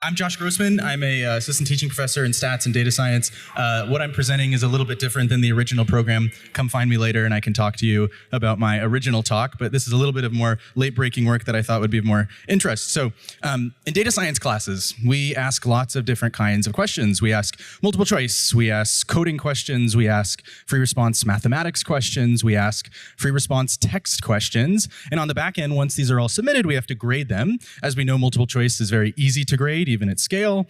I'm Josh Grossman. I'm a assistant teaching professor in stats and data science. What I'm presenting is a little bit different than the original program. Come find me later and I can talk to you about my original talk, but this is a little bit of more late-breaking work that I thought would be of more interest. So in data science classes, we ask lots of different kinds of questions. We ask multiple choice, we ask coding questions, we ask free response mathematics questions, we ask free response text questions, and on the back end, once these are all submitted, we have to grade them. As we know, multiple choice is very easy to grade, even at scale.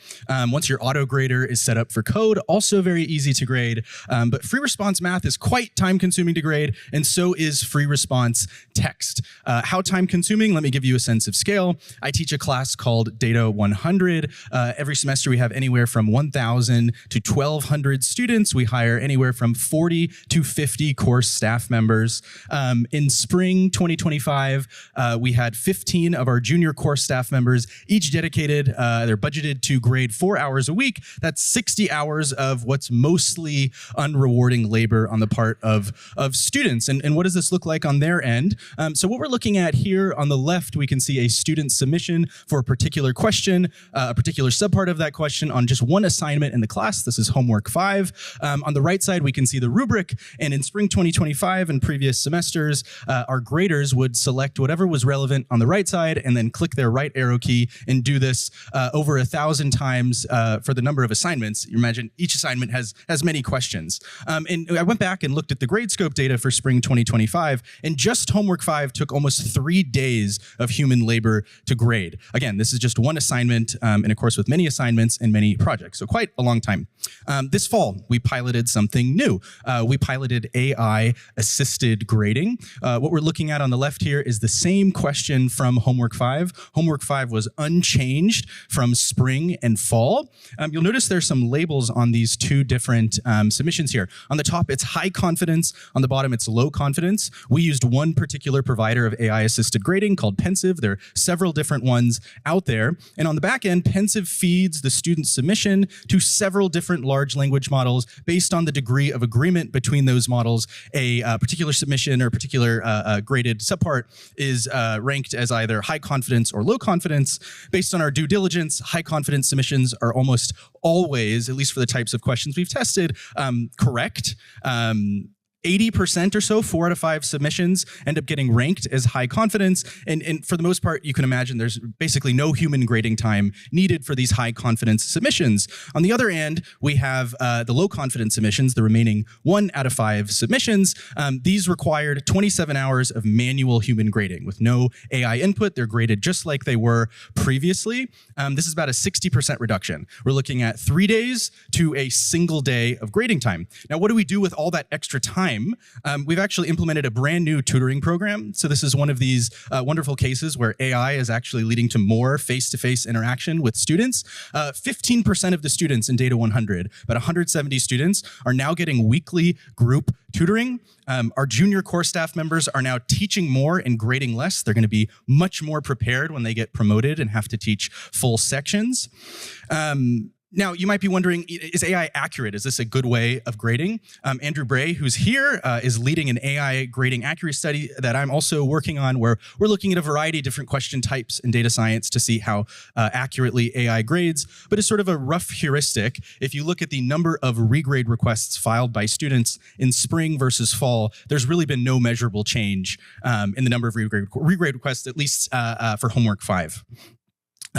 Once your auto grader is set up for code, also very easy to grade. But free response math is quite time consuming to grade, and so is free response text. How time consuming? Let me give you a sense of scale. I teach a class called Data 100. Every semester we have anywhere from 1,000 to 1,200 students. We hire anywhere from 40 to 50 course staff members. In spring 2025, we had 15 of our junior course staff members, each dedicated, they're budgeted to grade 4 hours a week. That's 60 hours of what's mostly unrewarding labor on the part of students. And what does this look like on their end? So what we're looking at here on the left, we can see a student submission for a particular question, a particular subpart of that question on just one assignment in the class. This is homework 5. On the right side, we can see the rubric. And in spring 2025 and previous semesters, our graders would select whatever was relevant on the right side and then click their right arrow key and do this over 1,000 times for the number of assignments. You imagine each assignment has many questions. And I went back and looked at the GradeScope data for spring 2025, and just homework 5 took almost 3 days of human labor to grade. Again, this is just one assignment in a course with many assignments and many projects, so quite a long time. This fall, we piloted something new. We piloted AI-assisted grading. What we're looking at on the left here is the same question from homework 5. Homework 5 was unchanged from spring and fall. You'll notice there's some labels on these two different submissions here. On the top, it's high confidence. On the bottom, it's low confidence. We used one particular provider of AI-assisted grading called Pensive. There are several different ones out there. And on the back end, Pensive feeds the student submission to several different large language models based on the degree of agreement between those models. A particular submission or a particular graded subpart is ranked as either high confidence or low confidence. Based on our due diligence, high confidence submissions are almost always, at least for the types of questions we've tested, correct. 80% or so, 4 out of 5 submissions end up getting ranked as high confidence. And for the most part, you can imagine there's basically no human grading time needed for these high confidence submissions. On the other end, we have the low confidence submissions, the remaining 1 out of 5 submissions. These required 27 hours of manual human grading with no AI input. They're graded just like they were previously. This is about a 60% reduction. We're looking at 3 days to a single day of grading time. Now, what do we do with all that extra time? We've actually implemented a brand new tutoring program. So this is one of these wonderful cases where AI is actually leading to more face-to-face interaction with students. 15% of the students in Data 100, about 170 students, are now getting weekly group tutoring. Our junior core staff members are now teaching more and grading less. They're going to be much more prepared when they get promoted and have to teach full sections. Now, you might be wondering, is AI accurate? Is this a good way of grading? Andrew Bray, who's here, is leading an AI grading accuracy study that I'm also working on, where we're looking at a variety of different question types in data science to see how accurately AI grades. But as sort of a rough heuristic, if you look at the number of regrade requests filed by students in spring versus fall, there's really been no measurable change in the number of regrade requests, at least for homework 5.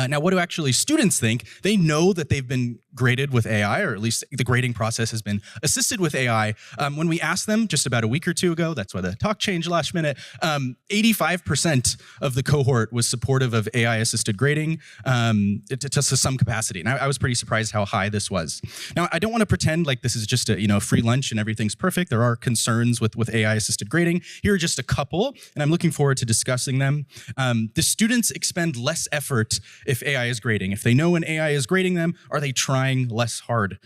Now, what do actually students think? They know that they've been graded with AI, or at least the grading process has been assisted with AI. When we asked them just about a week or two ago, that's why the talk changed last minute, 85% of the cohort was supportive of AI-assisted grading to some capacity. And I was pretty surprised how high this was. Now, I don't want to pretend like this is just a free lunch and everything's perfect. There are concerns with AI-assisted grading. Here are just a couple, and I'm looking forward to discussing them. The students expend less effort if AI is grading. If they know when AI is grading them, are they trying trying less hard.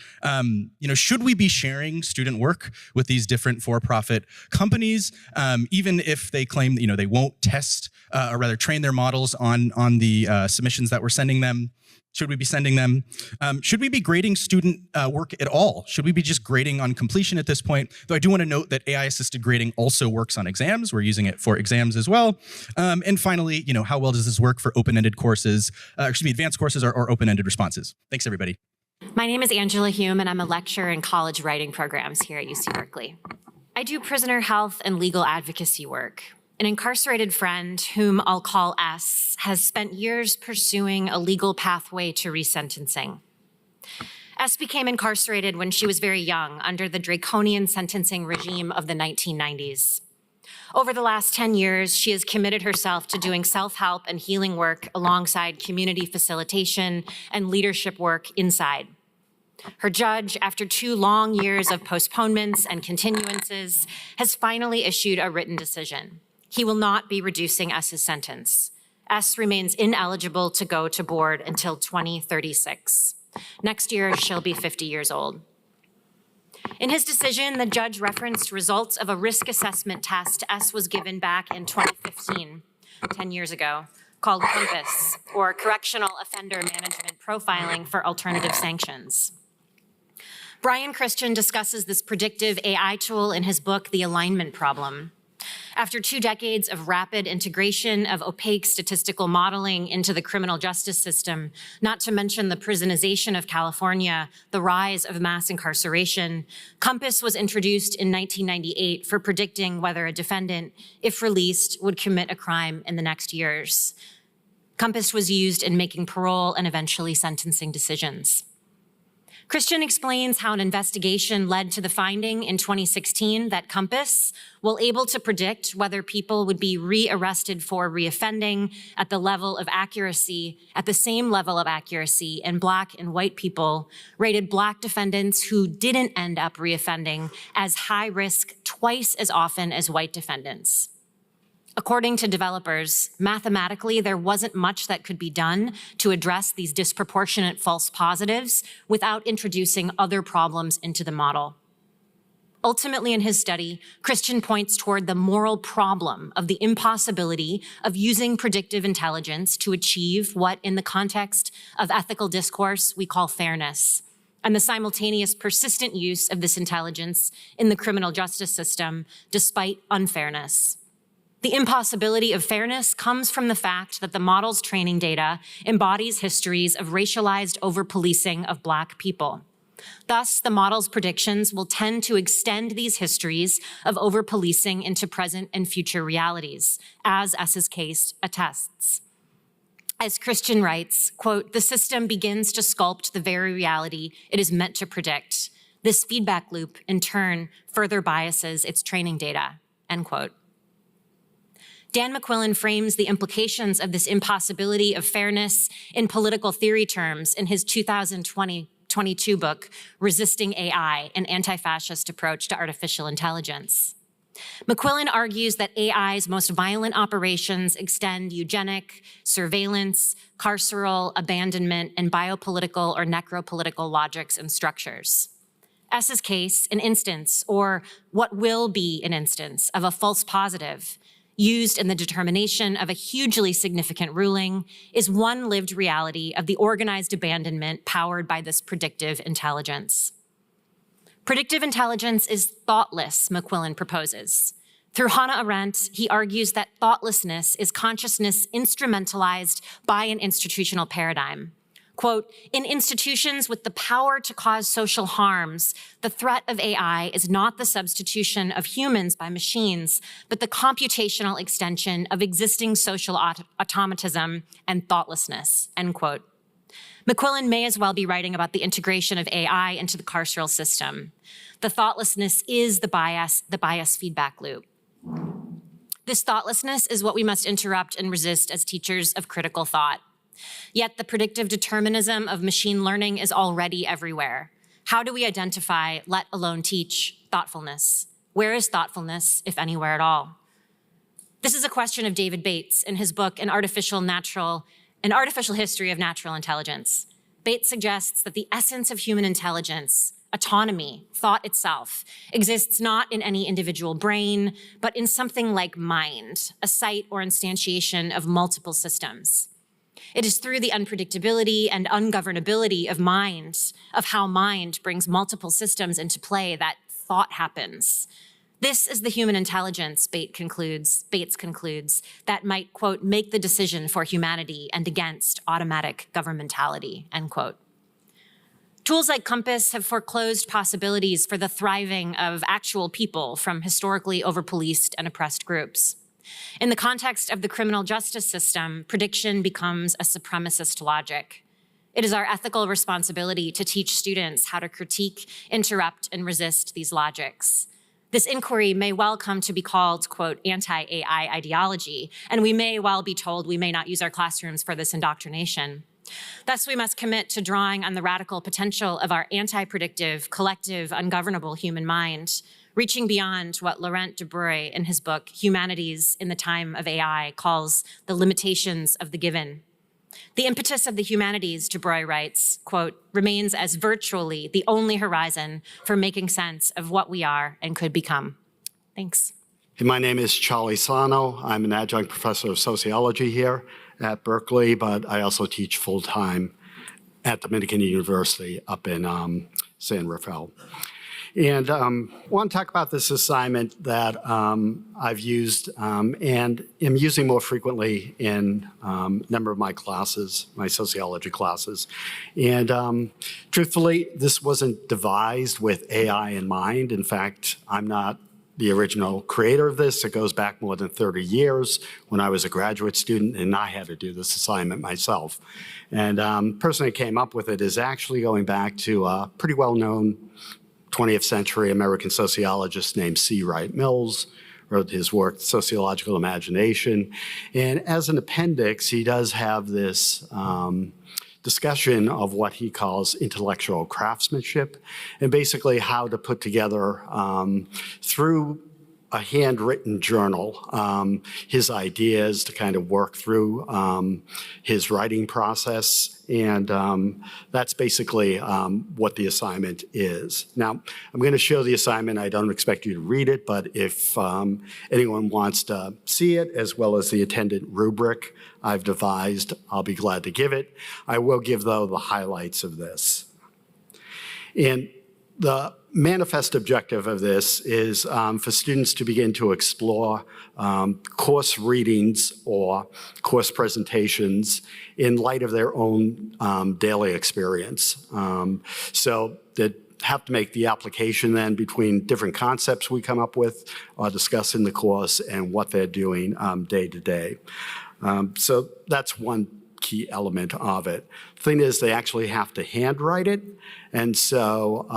Should we be sharing student work with these different for-profit companies, even if they claim that, they won't test or rather train their models on the submissions that we're sending them? Should we be sending them? Should we be grading student work at all? Should we be just grading on completion at this point? Though I do want to note that AI-assisted grading also works on exams. We're using it for exams as well. And finally, how well does this work for open-ended courses, advanced courses or open-ended responses? Thanks, everybody. My name is Angela Hume, and I'm a lecturer in college writing programs here at UC Berkeley. I do prisoner health and legal advocacy work. An incarcerated friend, whom I'll call S, has spent years pursuing a legal pathway to resentencing. S became incarcerated when she was very young under the draconian sentencing regime of the 1990s. Over the last 10 years, she has committed herself to doing self-help and healing work alongside community facilitation and leadership work inside. Her judge, after 2 long years of postponements and continuances, has finally issued a written decision. He will not be reducing S's sentence. S remains ineligible to go to board until 2036. Next year, she'll be 50 years old. In his decision, the judge referenced results of a risk assessment test S was given back in 2015, 10 years ago, called COMPASS, or Correctional Offender Management Profiling for Alternative Sanctions. Brian Christian discusses this predictive AI tool in his book, The Alignment Problem. After 2 decades of rapid integration of opaque statistical modeling into the criminal justice system, not to mention the prisonization of California, the rise of mass incarceration, COMPASS was introduced in 1998 for predicting whether a defendant, if released, would commit a crime in the next years. COMPASS was used in making parole and eventually sentencing decisions. Christian explains how an investigation led to the finding in 2016 that COMPASS, while able to predict whether people would be rearrested for reoffending at the same level of accuracy in Black and white people, rated Black defendants who didn't end up reoffending as high risk twice as often as white defendants. According to developers, mathematically, there wasn't much that could be done to address these disproportionate false positives without introducing other problems into the model. Ultimately, in his study, Christian points toward the moral problem of the impossibility of using predictive intelligence to achieve what, in the context of ethical discourse, we call fairness, and the simultaneous persistent use of this intelligence in the criminal justice system despite unfairness. The impossibility of fairness comes from the fact that the model's training data embodies histories of racialized over-policing of Black people. Thus, the model's predictions will tend to extend these histories of over-policing into present and future realities, as S's case attests. As Christian writes, quote, "The system begins to sculpt the very reality it is meant to predict. This feedback loop, in turn, further biases its training data," end quote. Dan McQuillan frames the implications of this impossibility of fairness in political theory terms in his 2022 book, Resisting AI, An Anti-Fascist Approach to Artificial Intelligence. McQuillan argues that AI's most violent operations extend eugenic, surveillance, carceral, abandonment, and biopolitical or necropolitical logics and structures. S's case, an instance, or what will be an instance, of a false positive used in the determination of a hugely significant ruling, is one lived reality of the organized abandonment powered by this predictive intelligence. Predictive intelligence is thoughtless, McQuillan proposes. Through Hannah Arendt, he argues that thoughtlessness is consciousness instrumentalized by an institutional paradigm. Quote, "In institutions with the power to cause social harms, the threat of AI is not the substitution of humans by machines, but the computational extension of existing social automatism and thoughtlessness," end quote. McQuillan may as well be writing about the integration of AI into the carceral system. The thoughtlessness is the bias feedback loop. This thoughtlessness is what we must interrupt and resist as teachers of critical thought. Yet the predictive determinism of machine learning is already everywhere. How do we identify, let alone teach, thoughtfulness? Where is thoughtfulness, if anywhere at all? This is a question of David Bates in his book, An Artificial History of Natural Intelligence. Bates suggests that the essence of human intelligence, autonomy, thought itself, exists not in any individual brain, but in something like mind, a site or instantiation of multiple systems. It is through the unpredictability and ungovernability of mind, of how mind brings multiple systems into play, that thought happens. This is the human intelligence, Bates concludes, that might, quote, make the decision for humanity and against automatic governmentality, end quote. Tools like Compass have foreclosed possibilities for the thriving of actual people from historically overpoliced and oppressed groups. In the context of the criminal justice system, prediction becomes a supremacist logic. It is our ethical responsibility to teach students how to critique, interrupt, and resist these logics. This inquiry may well come to be called, quote, anti-AI ideology, and we may well be told we may not use our classrooms for this indoctrination. Thus, we must commit to drawing on the radical potential of our anti-predictive, collective, ungovernable human mind, reaching beyond what Laurent de Breuil in his book, Humanities in the Time of AI, calls the limitations of the given. The impetus of the humanities, de Breuil writes, quote, remains as virtually the only horizon for making sense of what we are and could become. Thanks. My name is Charlie Sarno. I'm an adjunct professor of sociology here at Berkeley, but I also teach full-time at Dominican University up in San Rafael. And I want to talk about this assignment that I've used and am using more frequently in a number of my classes, my sociology classes. And truthfully, this wasn't devised with AI in mind. In fact, I'm not the original creator of this. It goes back more than 30 years when I was a graduate student and I had to do this assignment myself. And the person that came up with it is actually going back to a pretty well-known 20th century American sociologist named C. Wright Mills, wrote his work, Sociological Imagination. And as an appendix, he does have this discussion of what he calls intellectual craftsmanship, and basically how to put together, through a handwritten journal, his ideas to kind of work through his writing process. And that's basically what the assignment is. Now, I'm going to show the assignment. I don't expect you to read it, but if anyone wants to see it, as well as the attendant rubric I've devised, I'll be glad to give it. I will give, though, the highlights of this. And the manifest objective of this is for students to begin to explore course readings or course presentations in light of their own daily experience. So they have to make the application then between different concepts we come up with or discuss in the course and what they're doing day to day. So that's one key element of it. The thing is, they actually have to handwrite it. And so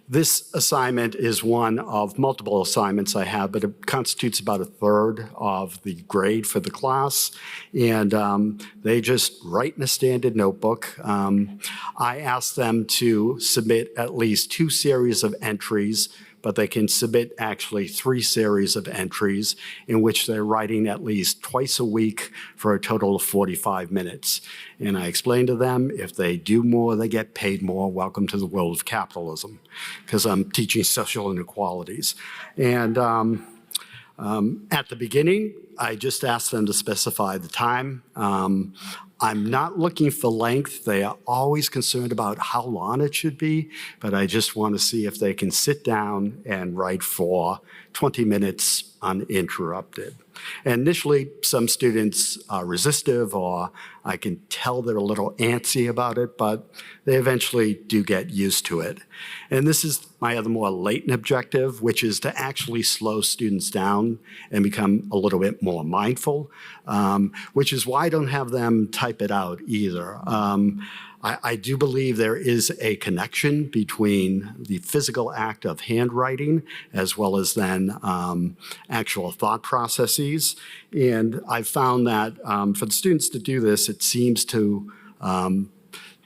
this assignment is one of multiple assignments I have, but it constitutes about a third of the grade for the class. And they just write in a standard notebook. I ask them to submit at least 2 series of entries, but they can submit actually 3 series of entries in which they're writing at least twice a week for a total of 45 minutes. And I explain to them, if they do more, they get paid more. Welcome to the world of capitalism, because I'm teaching social inequalities. And at the beginning, I just ask them to specify the time. I'm not looking for length. They are always concerned about how long it should be, but I just want to see if they can sit down and write for 20 minutes uninterrupted. And initially, some students are resistive, or I can tell they're a little antsy about it, but they eventually do get used to it. And this is my other more latent objective, which is to actually slow students down and become a little bit more mindful, which is why I don't have them type it out either. I do believe there is a connection between the physical act of handwriting as well as then actual thought processes. And I've found that for the students to do this, it seems to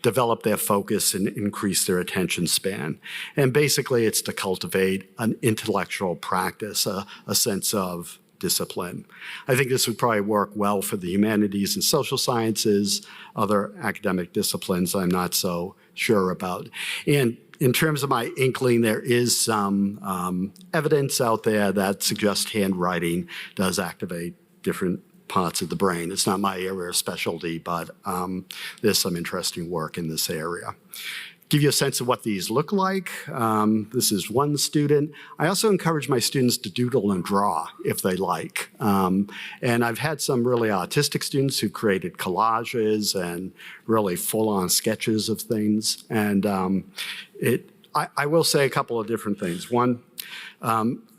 develop their focus and increase their attention span. And basically, it's to cultivate an intellectual practice, a sense of discipline. I think this would probably work well for the humanities and social sciences, other academic disciplines I'm not so sure about. And in terms of my inkling, there is some evidence out there that suggests handwriting does activate different parts of the brain. It's not my area of specialty, but there's some interesting work in this area. Give you a sense of what these look like. This is one student. I also encourage my students to doodle and draw if they like. And I've had some really autistic students who created collages and really full-on sketches of things. And I will say a couple of different things. One,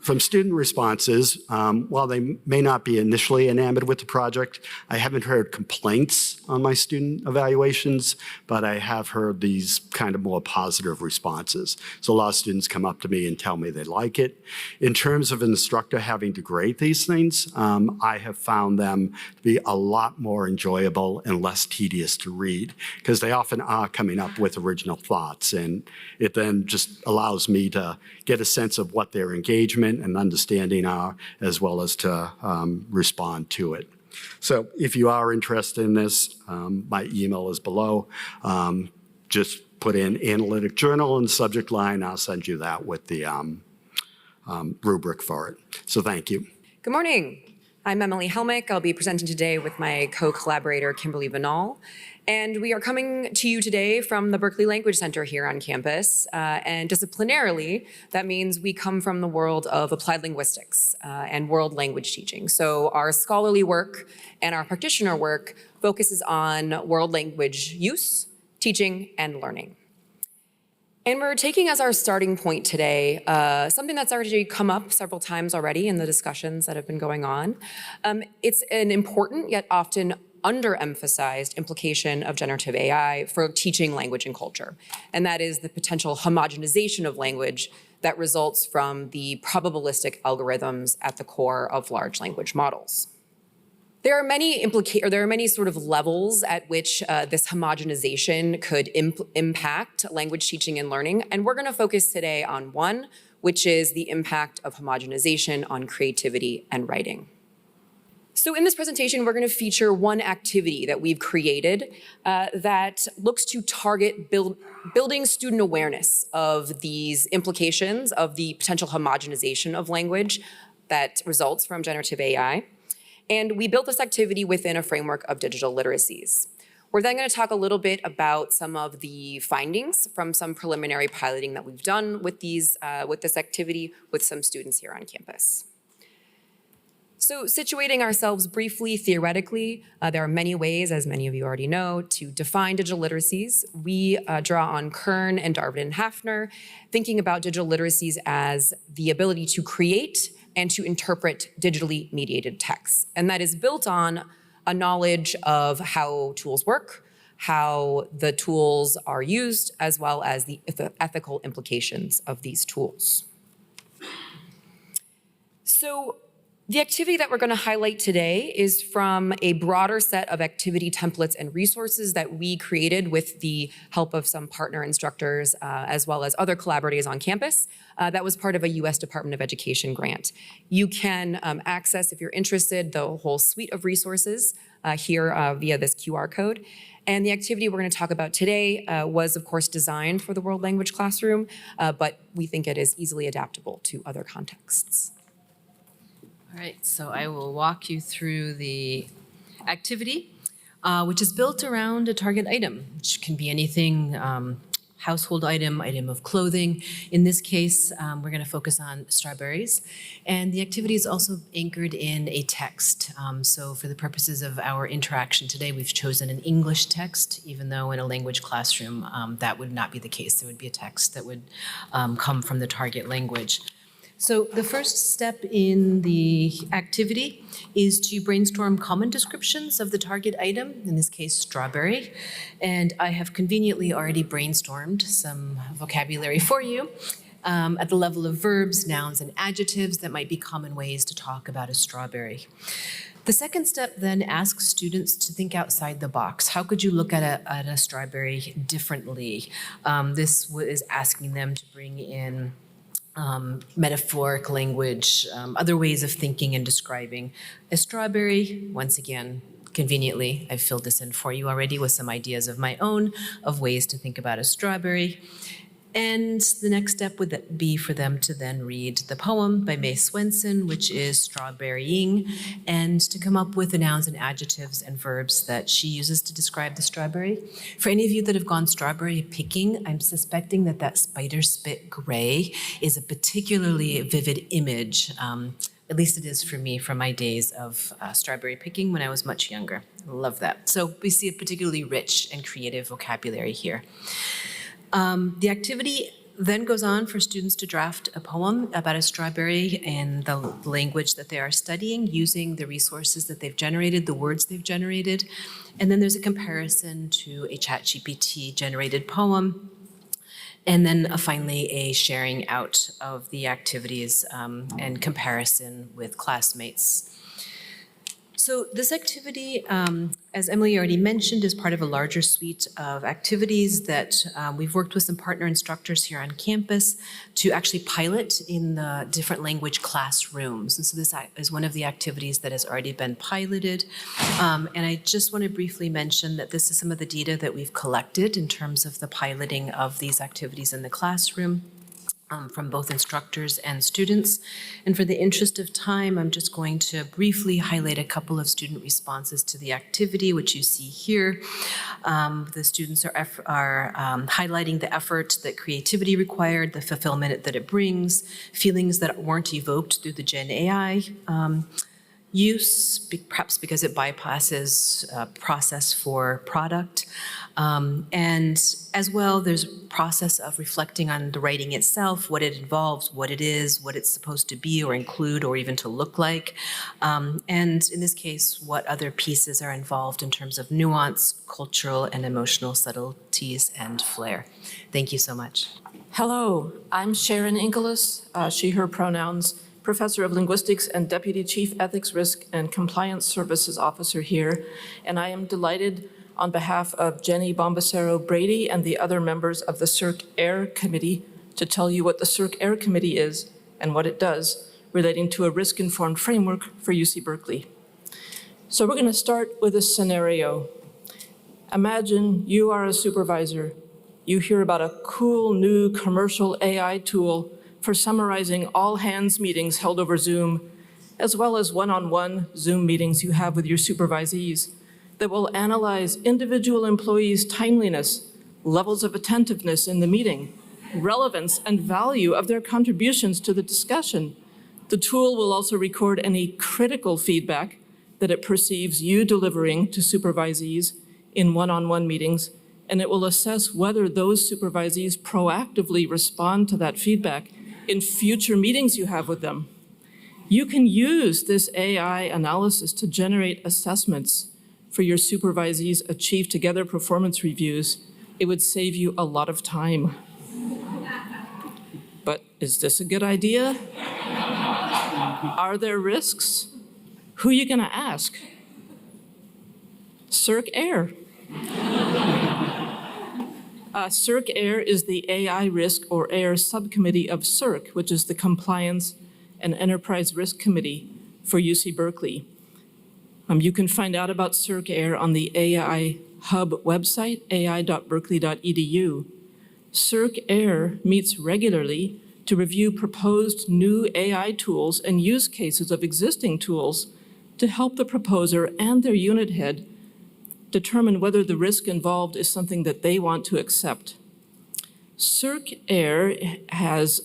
from student responses, while they may not be initially enamored with the project, I haven't heard complaints on my student evaluations, but I have heard these kind of more positive responses. So a lot of students come up to me and tell me they like it. In terms of an instructor having to grade these things, I have found them to be a lot more enjoyable and less tedious to read, because they often are coming up with original thoughts, and it then just allows me to get a sense of what their engagement and understanding are, as well as to respond to it. So if you are interested in this, my email is below. Just put in analytic journal in the subject line. I'll send you that with the rubric for it. So thank you. Good morning. I'm Emily Hellmich. I'll be presenting today with my co-collaborator, Kimberly Vinall. And we are coming to you today from the Berkeley Language Center here on campus. And disciplinarily, that means we come from the world of applied linguistics and world language teaching. So our scholarly work and our practitioner work focuses on world language use, teaching, and learning. And we're taking as our starting point today something that's already come up several times already in the discussions that have been going on. It's an important yet often underemphasized implication of generative AI for teaching language and culture. And that is the potential homogenization of language that results from the probabilistic algorithms at the core of large language models. There are many sort of levels at which this homogenization could impact language teaching and learning, and we're going to focus today on one, which is the impact of homogenization on creativity and writing. So in this presentation, we're going to feature one activity that we've created that looks to target building student awareness of these implications of the potential homogenization of language that results from generative AI. And we built this activity within a framework of digital literacies. We're then going to talk a little bit about some of the findings from some preliminary piloting that we've done with this activity with some students here on campus. So situating ourselves briefly, theoretically, there are many ways, as many of you already know, to define digital literacies. We draw on Kern and Darvin and Hafner, thinking about digital literacies as the ability to create and to interpret digitally mediated texts. And that is built on a knowledge of how tools work, how the tools are used, as well as the ethical implications of these tools. So the activity that we're going to highlight today is from a broader set of activity templates and resources that we created with the help of some partner instructors, as well as other collaborators on campus. That was part of a U.S. Department of Education grant. You can access, if you're interested, the whole suite of resources here via this QR code. And the activity we're going to talk about today was, of course, designed for the World Language Classroom, but we think it is easily adaptable to other contexts. All right, so I will walk you through the activity, which is built around a target item, which can be anything, household item, item of clothing. In this case, we're going to focus on strawberries. And the activity is also anchored in a text. So for the purposes of our interaction today, we've chosen an English text, even though in a language classroom, that would not be the case. There would be a text that would come from the target language. So the first step in the activity is to brainstorm common descriptions of the target item, in this case, strawberry. And I have conveniently already brainstormed some vocabulary for you at the level of verbs, nouns, and adjectives that might be common ways to talk about a strawberry. The second step then asks students to think outside the box. How could you look at a strawberry differently? This is asking them to bring in metaphoric language, other ways of thinking and describing. A strawberry, once again, conveniently, I've filled this in for you already with some ideas of my own of ways to think about a strawberry. And the next step would be for them to then read the poem by Mae Swenson, which is Strawberrying, and to come up with the nouns and adjectives and verbs that she uses to describe the strawberry. For any of you that have gone strawberry picking, I'm suspecting that that spider spit gray is a particularly vivid image. At least it is for me from my days of strawberry picking when I was much younger. I love that. So we see a particularly rich and creative vocabulary here. The activity then goes on for students to draft a poem about a strawberry in the language that they are studying, using the resources that they've generated, the words they've generated. And then there's a comparison to a ChatGPT generated poem. And then finally, a sharing out of the activities and comparison with classmates. So this activity, as Emily already mentioned, is part of a larger suite of activities that we've worked with some partner instructors here on campus to actually pilot in the different language classrooms. And so this is one of the activities that has already been piloted. And I just want to briefly mention that this is some of the data that we've collected in terms of the piloting of these activities in the classroom. From both instructors and students. And for the interest of time, I'm just going to briefly highlight a couple of student responses to the activity, which you see here. The students are highlighting the effort that creativity required, the fulfillment that it brings, feelings that weren't evoked through the GenAI use, perhaps because it bypasses process for product. And as well, there's a process of reflecting on the writing itself, what it involves, what it is, what it's supposed to be or include or even to look like. And in this case, what other pieces are involved in terms of nuance, cultural and emotional subtleties and flair. Thank you so much. Hello, I'm Sharon Inkelas, she, her pronouns, Professor of Linguistics and Deputy Chief Ethics, Risk, and Compliance Services Officer here, and I am delighted on behalf of Jenny Bombacero-Brady and the other members of the Circ-Air Committee to tell you what the Circ-Air Committee is and what it does relating to a risk-informed framework for UC Berkeley. So we're going to start with a scenario. Imagine you are a supervisor. You hear about a cool new commercial AI tool for summarizing all hands meetings held over Zoom, as well as one-on-one Zoom meetings you have with your supervisees that will analyze individual employees' timeliness, levels of attentiveness in the meeting, relevance and value of their contributions to the discussion. The tool will also record any critical feedback that it perceives you delivering to supervisees in one-on-one meetings, and it will assess whether those supervisees proactively respond to that feedback in future meetings you have with them. You can use this AI analysis to generate assessments for your supervisees' Achieve Together performance reviews. It would save you a lot of time. But is this a good idea? Are there risks? Who are you going to ask? Circ-Air. Circ-Air is the AI Risk or AIR subcommittee of Circ, which is the Compliance and Enterprise Risk Committee for UC Berkeley. You can find out about Circ-Air on the AI Hub website, ai.berkeley.edu. Circ-Air meets regularly to review proposed new AI tools and use cases of existing tools to help the proposer and their unit head determine whether the risk involved is something that they want to accept. Circ-Air has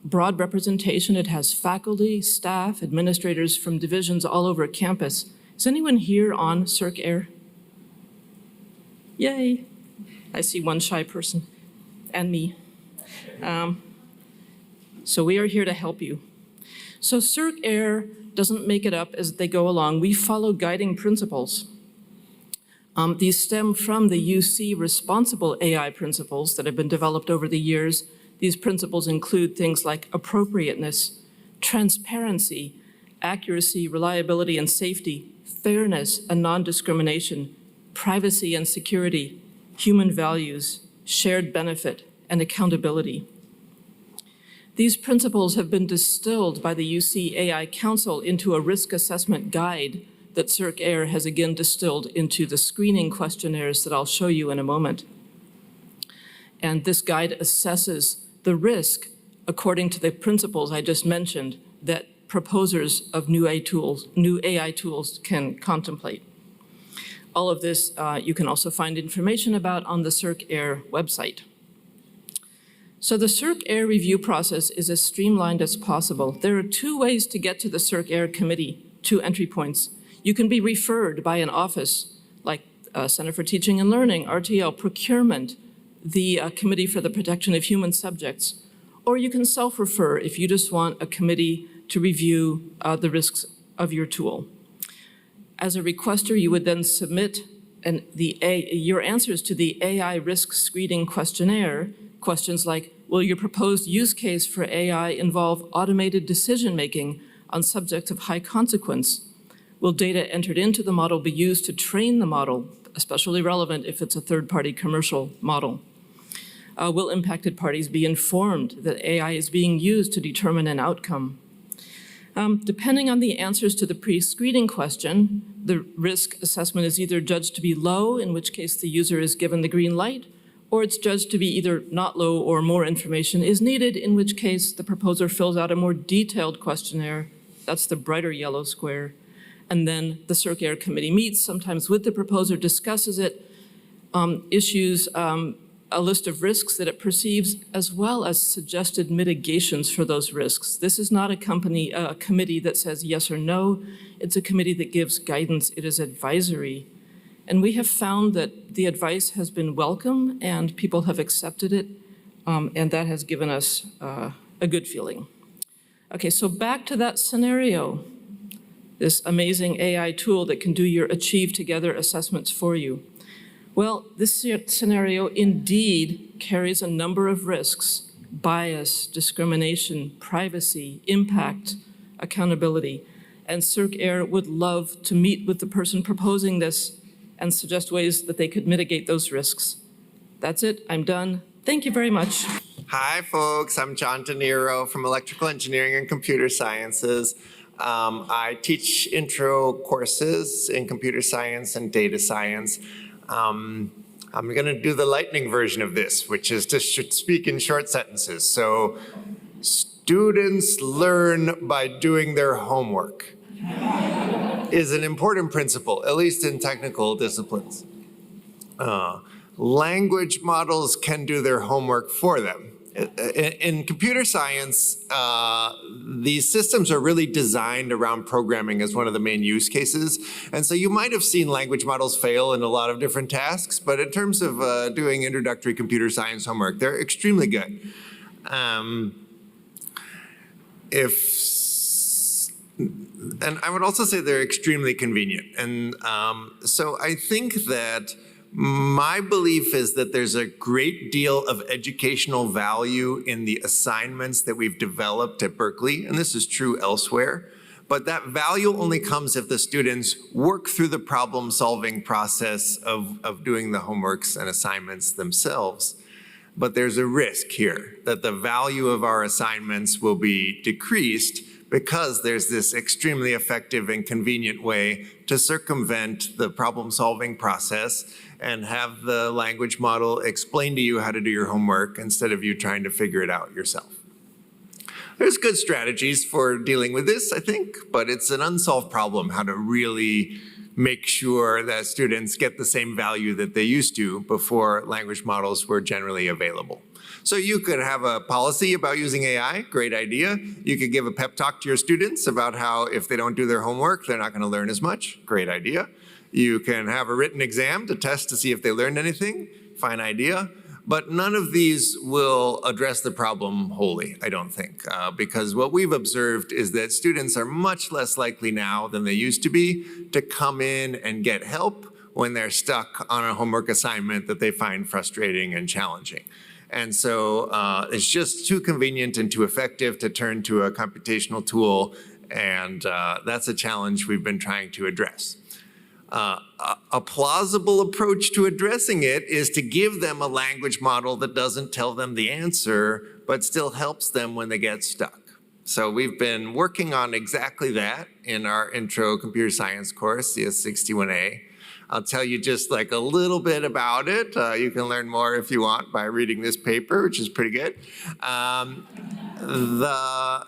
broad representation. It has faculty, staff, administrators from divisions all over campus. Is anyone here on Circ-Air? Yay. I see one shy person, and me. So we are here to help you. So Circ-Air doesn't make it up as they go along. We follow guiding principles. These stem from the UC responsible AI principles that have been developed over the years. These principles include things like appropriateness, transparency, accuracy, reliability and safety, fairness and non-discrimination, privacy and security, human values, shared benefit, and accountability. These principles have been distilled by the UC AI Council into a risk assessment guide that CircAir has again distilled into the screening questionnaires that I'll show you in a moment. And this guide assesses the risk according to the principles I just mentioned that proposers of new AI tools can contemplate. All of this you can also find information about on the CircAir website. So the CircAir review process is as streamlined as possible. There are two ways to get to the CircAir committee, two entry points. You can be referred by an office like Center for Teaching and Learning, RTL, Procurement, the Committee for the Protection of Human Subjects, or you can self-refer if you just want a committee to review the risks of your tool. As a requester, you would then submit your answers to the AI risk screening questionnaire. Questions like, will your proposed use case for AI involve automated decision-making on subjects of high consequence? Will data entered into the model be used to train the model, especially relevant if it's a third-party commercial model? Will impacted parties be informed that AI is being used to determine an outcome? Depending on the answers to the pre-screening question, the risk assessment is either judged to be low, in which case the user is given the green light, or it's judged to be either not low or more information is needed, in which case the proposer fills out a more detailed questionnaire. That's the brighter yellow square. And then the CircAir committee meets, sometimes with the proposer, discusses it, issues a list of risks that it perceives, as well as suggested mitigations for those risks. This is not a committee that says yes or no. It's a committee that gives guidance. It is advisory. And we have found that the advice has been welcome and people have accepted it, and that has given us a good feeling. Okay, so back to that scenario, this amazing AI tool that can do your Achieve Together assessments for you. Well, this scenario indeed carries a number of risks: bias, discrimination, privacy, impact, accountability. And CircAir would love to meet with the person proposing this and suggest ways that they could mitigate those risks. That's it, I'm done. Thank you very much. Hi, folks. I'm John DeNero from Electrical Engineering and Computer Sciences. I teach intro courses in computer science and data science. I'm going to do the lightning version of this, which is to speak in short sentences. So, students learn by doing their homework is an important principle, at least in technical disciplines. Language models can do their homework for them. In computer science, these systems are really designed around programming as one of the main use cases. And so you might have seen language models fail in a lot of different tasks, but in terms of doing introductory computer science homework, they're extremely good. And I would also say they're extremely convenient. And so I think that my belief is that there's a great deal of educational value in the assignments that we've developed at Berkeley, and this is true elsewhere. But that value only comes if the students work through the problem-solving process of doing the homeworks and assignments themselves. But there's a risk here that the value of our assignments will be decreased because there's this extremely effective and convenient way to circumvent the problem-solving process and have the language model explain to you how to do your homework instead of you trying to figure it out yourself. There's good strategies for dealing with this, I think, but it's an unsolved problem how to really make sure that students get the same value that they used to before language models were generally available. So you could have a policy about using AI, great idea. You could give a pep talk to your students about how if they don't do their homework, they're not going to learn as much, great idea. You can have a written exam to test to see if they learned anything, fine idea. But none of these will address the problem wholly, I don't think, because what we've observed is that students are much less likely now than they used to be to come in and get help when they're stuck on a homework assignment that they find frustrating and challenging. And so it's just too convenient and too effective to turn to a computational tool, and that's a challenge we've been trying to address. A plausible approach to addressing it is to give them a language model that doesn't tell them the answer, but still helps them when they get stuck. So we've been working on exactly that in our intro computer science course, CS61A. I'll tell you just like a little bit about it. You can learn more if you want by reading this paper, which is pretty good. The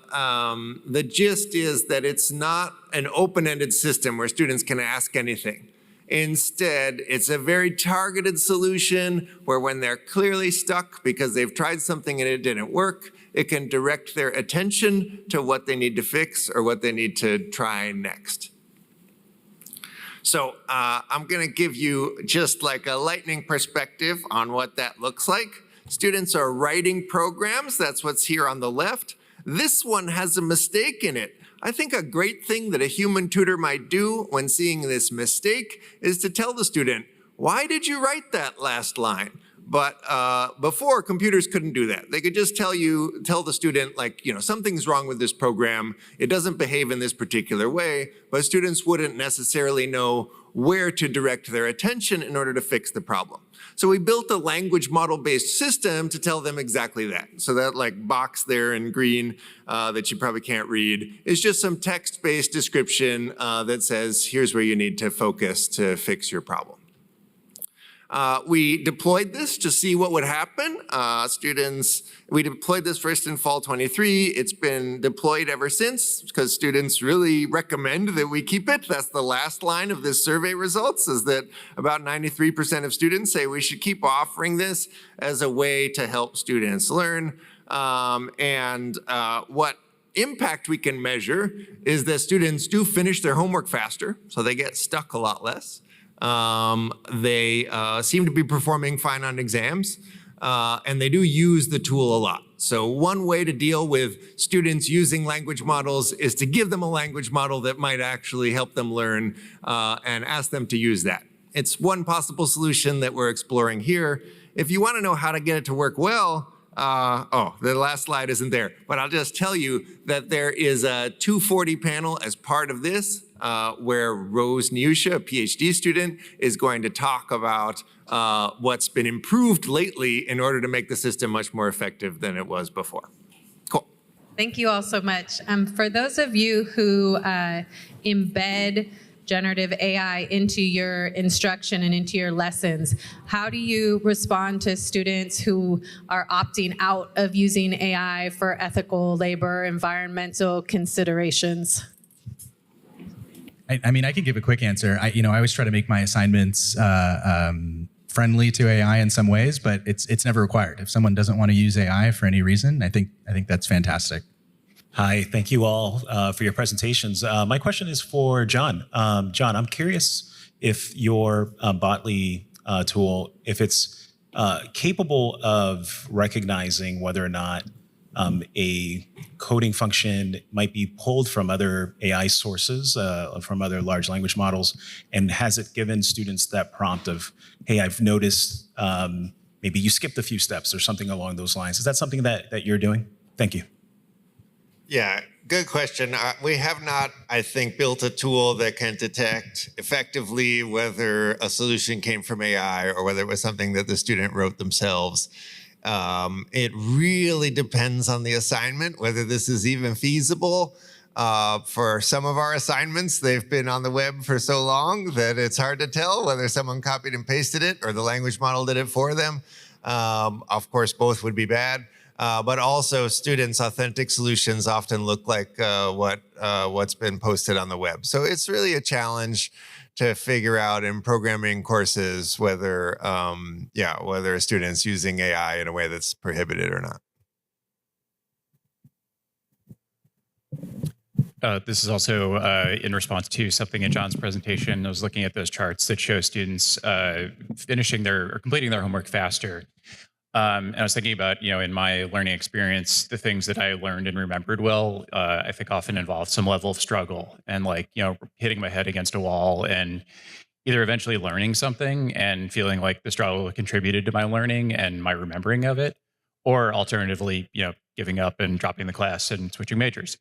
gist is that it's not an open-ended system where students can ask anything. Instead, it's a very targeted solution where when they're clearly stuck because they've tried something and it didn't work, it can direct their attention to what they need to fix or what they need to try next. So I'm going to give you just like a lightning perspective on what that looks like. Students are writing programs. That's what's here on the left. This one has a mistake in it. I think a great thing that a human tutor might do when seeing this mistake is to tell the student, why did you write that last line? But before, computers couldn't do that. They could just tell the student, like, something's wrong with this program. It doesn't behave in this particular way, but students wouldn't necessarily know where to direct their attention in order to fix the problem. So we built a language model-based system to tell them exactly that. So that like box there in green that you probably can't read is just some text-based description that says, here's where you need to focus to fix your problem. We deployed this to see what would happen. We deployed this first in fall 23. It's been deployed ever since because students really recommend that we keep it. That's the last line of this survey results, is that about 93% of students say we should keep offering this as a way to help students learn. What impact we can measure is that students do finish their homework faster, so they get stuck a lot less. They seem to be performing fine on exams, and they do use the tool a lot. So one way to deal with students using language models is to give them a language model that might actually help them learn and ask them to use that. It's one possible solution that we're exploring here. If you want to know how to get it to work well, the last slide isn't there, but I'll just tell you that there is a 240 panel as part of this, where Rose Niusha, a PhD student, is going to talk about what's been improved lately in order to make the system much more effective than it was before. Cool. Thank you all so much. For those of you who embed generative AI into your instruction and into your lessons, how do you respond to students who are opting out of using AI for ethical, labor, environmental considerations? I mean, I can give a quick answer. I always try to make my assignments friendly to AI in some ways, but it's never required. If someone doesn't want to use AI for any reason, I think that's fantastic. Hi, thank you all for your presentations. My question is for John. John, I'm curious if your Botley tool, if it's capable of recognizing whether or not a coding function might be pulled from other AI sources, from other large language models, and has it given students that prompt of, hey, I've noticed maybe you skipped a few steps or something along those lines. Is that something that you're doing? Thank you. Yeah, good question. We have not, I think, built a tool that can detect effectively whether a solution came from AI or whether it was something that the student wrote themselves. It really depends on the assignment, whether this is even feasible. For some of our assignments, they've been on the web for so long that it's hard to tell whether someone copied and pasted it or the language model did it for them. Of course, both would be bad. But also students' authentic solutions often look like what's been posted on the web. So it's really a challenge to figure out in programming courses whether a student's using AI in a way that's prohibited or not. This is also in response to something in John's presentation. I was looking at those charts that show students completing their homework faster. And I was thinking about, in my learning experience, the things that I learned and remembered well, I think often involved some level of struggle and hitting my head against a wall and either eventually learning something and feeling like the struggle contributed to my learning and my remembering of it, or alternatively, giving up and dropping the class and switching majors.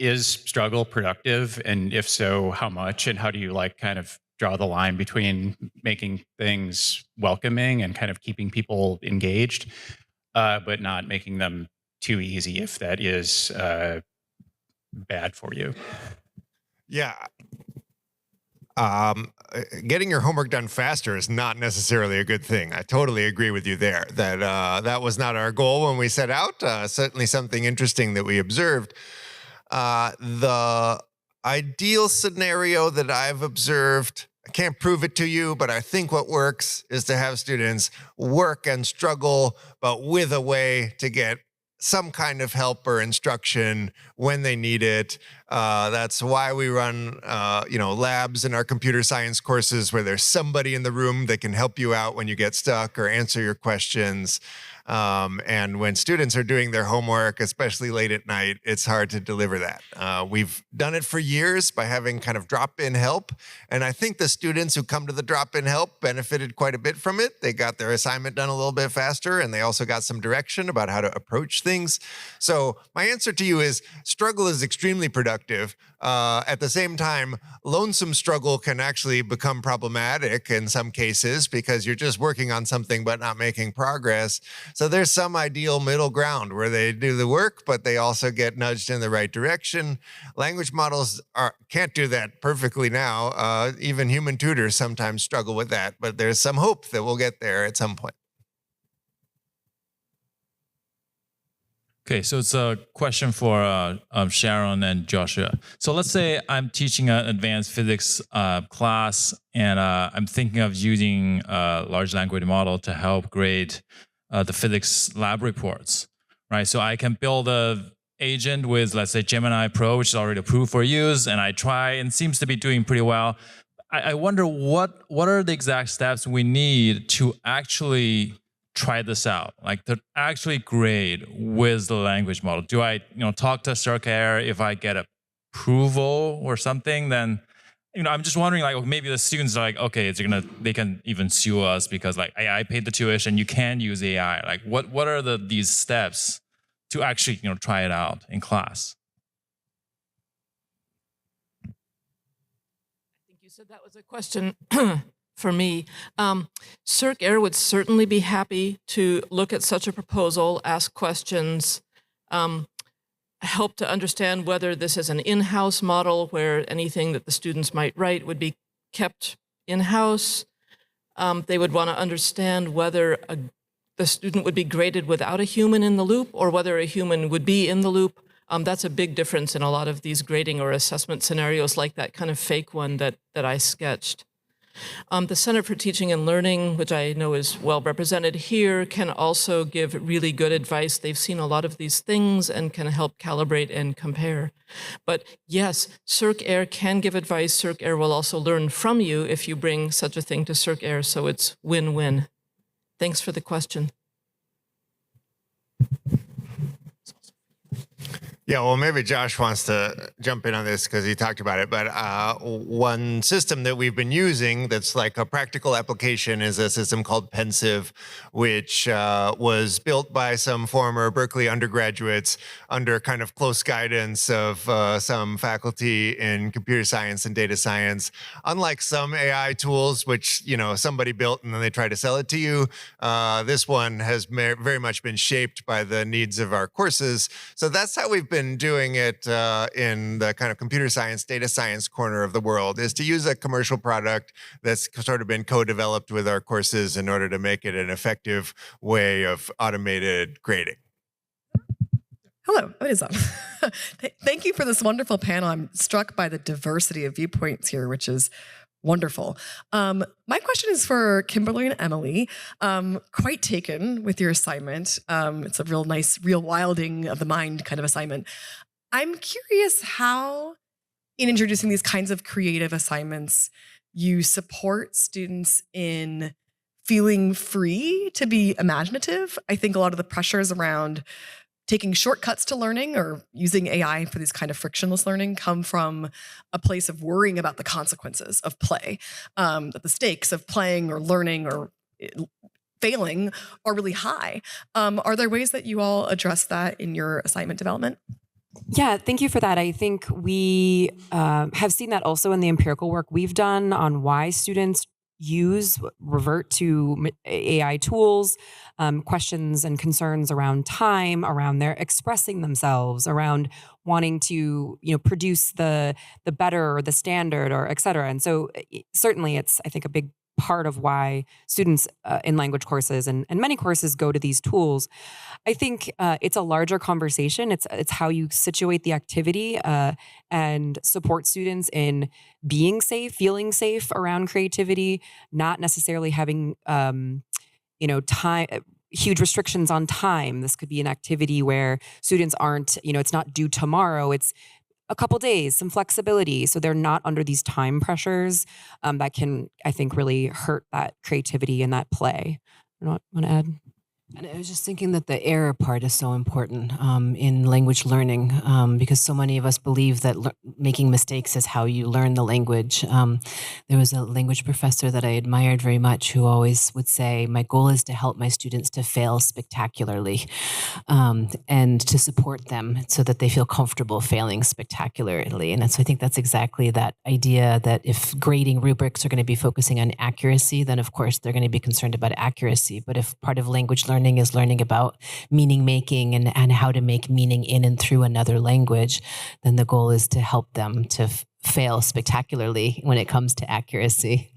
is struggle productive? And if so, how much? And how do you like kind of draw the line between making things welcoming and kind of keeping people engaged, but not making them too easy if that is bad for you? Yeah. Getting your homework done faster is not necessarily a good thing. I totally agree with you there that that was not our goal when we set out. Certainly something interesting that we observed. The ideal scenario that I've observed, I can't prove it to you, but I think what works is to have students work and struggle, but with a way to get some kind of help or instruction when they need it. That's why we run, labs in our computer science courses where there's somebody in the room that can help you out when you get stuck or answer your questions. And when students are doing their homework, especially late at night, it's hard to deliver that. We've done it for years by having kind of drop-in help. And I think the students who come to the drop-in help benefited quite a bit from it. They got their assignment done a little bit faster, and they also got some direction about how to approach things. So my answer to you is struggle is extremely productive. At the same time, lonesome struggle can actually become problematic in some cases because you're just working on something but not making progress. So there's some ideal middle ground where they do the work, but they also get nudged in the right direction. Language models can't do that perfectly now. Even human tutors sometimes struggle with that, but there's some hope that we'll get there at some point. Okay, so it's a question for Sharon and Joshua. So let's say I'm teaching an advanced physics class, and I'm thinking of using a large language model to help grade the physics lab reports, right? So I can build a agent with, let's say, Gemini Pro, which is already approved for use, and I try, and seems to be doing pretty well. I wonder what are the exact steps we need to actually try this out, like to actually grade with the language model. Do I, talk to CircAir? If I get approval or something, then, I'm just wondering, like, maybe the students are like, okay, they can even sue us because, like, I paid the tuition, you can use AI. Like, what are these steps to actually, try it out in class? I think you said that was a question for me. CircAir would certainly be happy to look at such a proposal, ask questions, help to understand whether this is an in-house model where anything that the students might write would be kept in-house. They would want to understand whether the student would be graded without a human in the loop or whether a human would be in the loop. That's a big difference in a lot of these grading or assessment scenarios, like that kind of fake one that I sketched. The Center for Teaching and Learning, which I know is well represented here, can also give really good advice. They've seen a lot of these things and can help calibrate and compare. But yes, CircAir can give advice. CircAir will also learn from you if you bring such a thing to CircAir, so it's win-win. Thanks for the question. Yeah, well, maybe Josh wants to jump in on this because he talked about it. But one system that we've been using that's like a practical application is a system called Pensive, which was built by some former Berkeley undergraduates under kind of close guidance of some faculty in computer science and data science. Unlike some AI tools, which somebody built and then they try to sell it to you, this one has very much been shaped by the needs of our courses. So that's how we've been doing it in the kind of computer science, data science corner of the world, is to use a commercial product that's sort of been co-developed with our courses in order to make it an effective way of automated grading. Hello, what is up? Thank you for this wonderful panel. I'm struck by the diversity of viewpoints here, which is wonderful. My question is for Kimberly and Emily. Quite taken with your assignment. It's a real nice, real wilding of the mind kind of assignment. I'm curious how, in introducing these kinds of creative assignments, you support students in feeling free to be imaginative. I think a lot of the pressures around taking shortcuts to learning or using AI for these kind of frictionless learning come from a place of worrying about the consequences of play, that the stakes of playing or learning or failing are really high. Are there ways that you all address that in your assignment development? Yeah, thank you for that. I think we have seen that also in the empirical work we've done on why students revert to AI tools, questions and concerns around time, around their expressing themselves, around wanting to produce the better or the standard or et cetera. And so certainly it's, I think, a big part of why students in language courses and many courses go to these tools. I think it's a larger conversation. It's how you situate the activity and support students in being safe, feeling safe around creativity, not necessarily having time. Huge restrictions on time. This could be an activity where students aren't, it's not due tomorrow. It's a couple days, some flexibility, so they're not under these time pressures that can, I think, really hurt that creativity and that play. You know what, want to add? And I was just thinking that the error part is so important in language learning because so many of us believe that making mistakes is how you learn the language. There was a language professor that I admired very much who always would say, my goal is to help my students to fail spectacularly and to support them so that they feel comfortable failing spectacularly. And so I think that's exactly that idea that if grading rubrics are going to be focusing on accuracy, then of course they're going to be concerned about accuracy. But if part of language learning is learning about meaning making and how to make meaning in and through another language, then the goal is to help them to fail spectacularly when it comes to accuracy.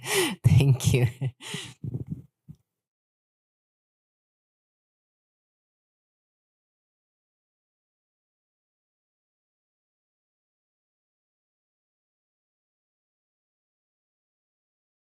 Thank you.